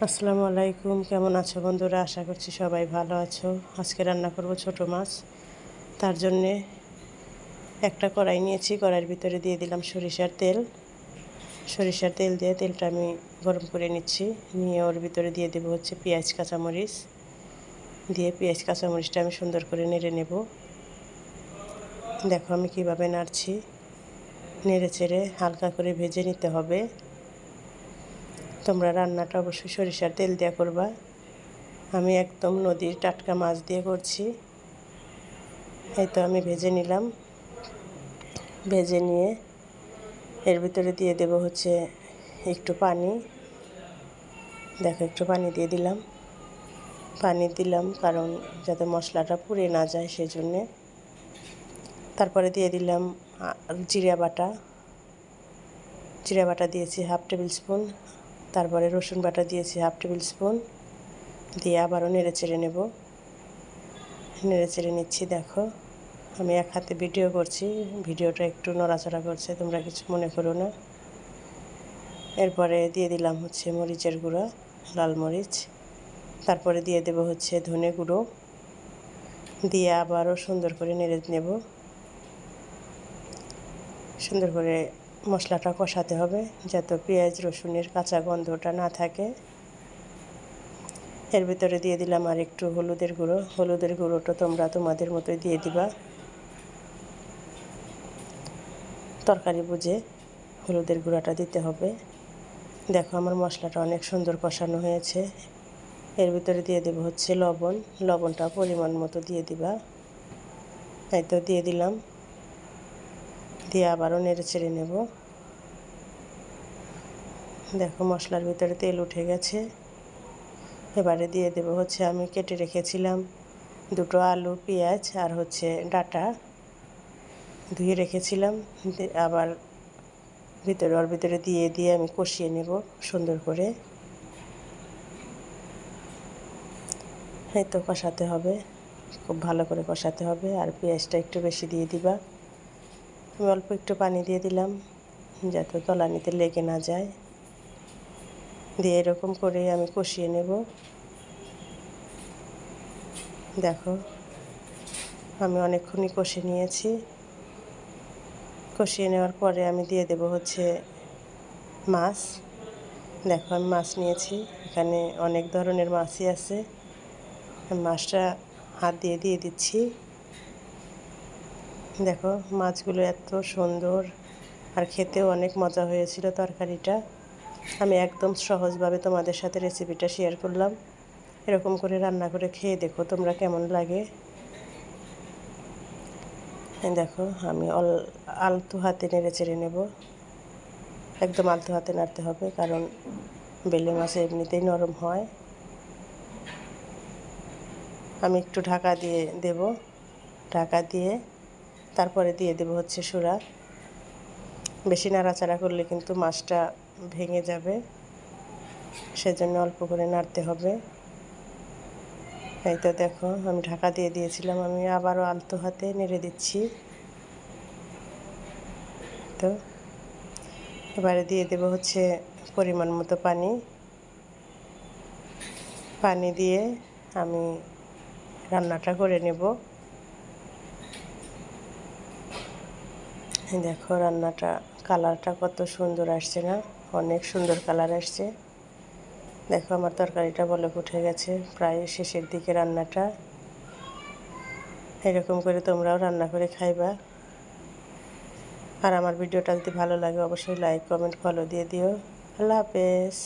আসসালামু আলাইকুম, কেমন আছো বন্ধুরা? আশা করছি সবাই ভালো আছো। আজকে রান্না করব ছোট মাছ। তার জন্যে একটা কড়াই নিয়েছি, কড়াইয়ের ভিতরে দিয়ে দিলাম সরিষার তেল দিয়ে তেলটা আমি গরম করে নিচ্ছি। নিয়ে ওর ভিতরে দিয়ে দেবো হচ্ছে পেঁয়াজ কাঁচামরিচ। দিয়ে পেঁয়াজ কাঁচামরিচটা আমি সুন্দর করে নেড়ে নেব। দেখো আমি কীভাবে নাড়ছি। নেড়ে চেড়ে হালকা করে ভেজে নিতে হবে। তোমরা রান্নাটা অবশ্যই সরিষার তেল দিয়ে করবা। আমি একদম নদীর টাটকা মাছ দিয়ে করছি। এই তো আমি ভেজে নিলাম। ভেজে নিয়ে এর ভিতরে দিয়ে দেব হচ্ছে একটু পানি। দেখো একটু পানি দিয়ে দিলাম। পানি দিলাম কারণ যাতে মশলাটা পুড়ে না যায় সেজন্যে। তারপরে দিয়ে দিলাম জিরা বাটা। জিরা বাটা দিয়েছি 1/2 টেবিল স্পুন। তারপরে রসুন বাটা দিয়েছি 1/2 টেবিল স্পুন। দিয়ে আবারও নেড়ে চেড়ে নেব। নেড়ে চেড়ে নিচ্ছি। দেখো আমি এক হাতে ভিডিও করছি, ভিডিওটা একটু নড়াচড়া করছে, তোমরা কিছু মনে করো না। এরপরে দিয়ে দিলাম হচ্ছে মরিচের গুঁড়া, লাল মরিচ। তারপরে দিয়ে দেব হচ্ছে ধনে গুঁড়ো। দিয়ে আবারও সুন্দর করে নেড়ে নেব। সুন্দর করে মশলাটা কষাতে হবে যাতে পেঁয়াজ রসুনের কাঁচা গন্ধটা না থাকে। এর ভিতরে দিয়ে দিলাম আর একটু হলুদের গুঁড়ো। হলুদের গুঁড়োটা তোমরা তোমাদের মতোই দিয়ে দিবা, তরকারি বুঝে হলুদের গুঁড়াটা দিতে হবে। দেখো আমার মশলাটা অনেক সুন্দর কষানো হয়েছে। এর ভিতরে দিয়ে দেবো হচ্ছে লবণ। লবণটা পরিমাণ মতো দিয়ে দিবা। এই তো দিয়ে দিলাম। দিয়ে আবারও নেড়ে চেড়ে নেব। দেখো মশলার ভিতরে তেল উঠে গেছে। এবারে দিয়ে দেবো হচ্ছে আমি কেটে রেখেছিলাম দুটো আলু, পেঁয়াজ আর হচ্ছে ডাঁটা ধুয়ে রেখেছিলাম। আবার ওর ভিতরে দিয়ে আমি কষিয়ে নেব সুন্দর করে। এই তো কষাতে হবে, খুব ভালো করে কষাতে হবে। আর পেঁয়াজটা একটু বেশি দিয়ে দিবা। আমি অল্প একটু পানি দিয়ে দিলাম যাতে তলানিতে লেগে না যায়। দিয়ে এরকম করে আমি কষিয়ে নেব। দেখো আমি অনেকক্ষণই কষে নিয়েছি। কষিয়ে নেওয়ার পরে আমি দিয়ে দেব হচ্ছে মাছ। দেখো আমি মাছ নিয়েছি, এখানে অনেক ধরনের মাছই আছে। মাছটা হাত দিয়ে দিচ্ছি। দেখো মাছগুলো এত সুন্দর আর খেতেও অনেক মজা হয়েছিল তরকারিটা। আমি একদম সহজভাবে তোমাদের সাথে রেসিপিটা শেয়ার করলাম। এরকম করে রান্না করে খেয়ে দেখো তোমরা কেমন লাগে। দেখো আমি আলতো হাতে নেড়ে চেড়ে নেব। একদম আলতো হাতে নাড়তে হবে কারণ বেলে মাছ এমনিতেই নরম হয়। আমি একটু ঢাকা দিয়ে দেব। ঢাকা দিয়ে তারপরে দিয়ে দেব হচ্ছে সুরা। বেশি নাড়াচাড়া করলে কিন্তু মাছটা ভেঙে যাবে, সেজন্য অল্প করে নাড়তে হবে। এই তো দেখো আমি ঢাকা দিয়ে দিয়েছিলাম, আমি আবারও আলতো হাতে নেড়ে দিচ্ছি। তো এবারে দিয়ে দেব হচ্ছে পরিমাণ মতো পানি। পানি দিয়ে আমি রান্নাটা করে নেব। দেখো রান্নাটা কালারটা কত সুন্দর আসছে না? অনেক সুন্দর কালার আসছে। দেখো আমার তরকারিটা বলক উঠে গেছে, প্রায় শেষের দিকে রান্নাটা। এরকম করে তোমরাও রান্না করে খাইবা। আর আমার ভিডিওটা যদি ভালো লাগে অবশ্যই লাইক কমেন্ট ফলো দিয়ে দিও। আল্লাহ হাফেজ।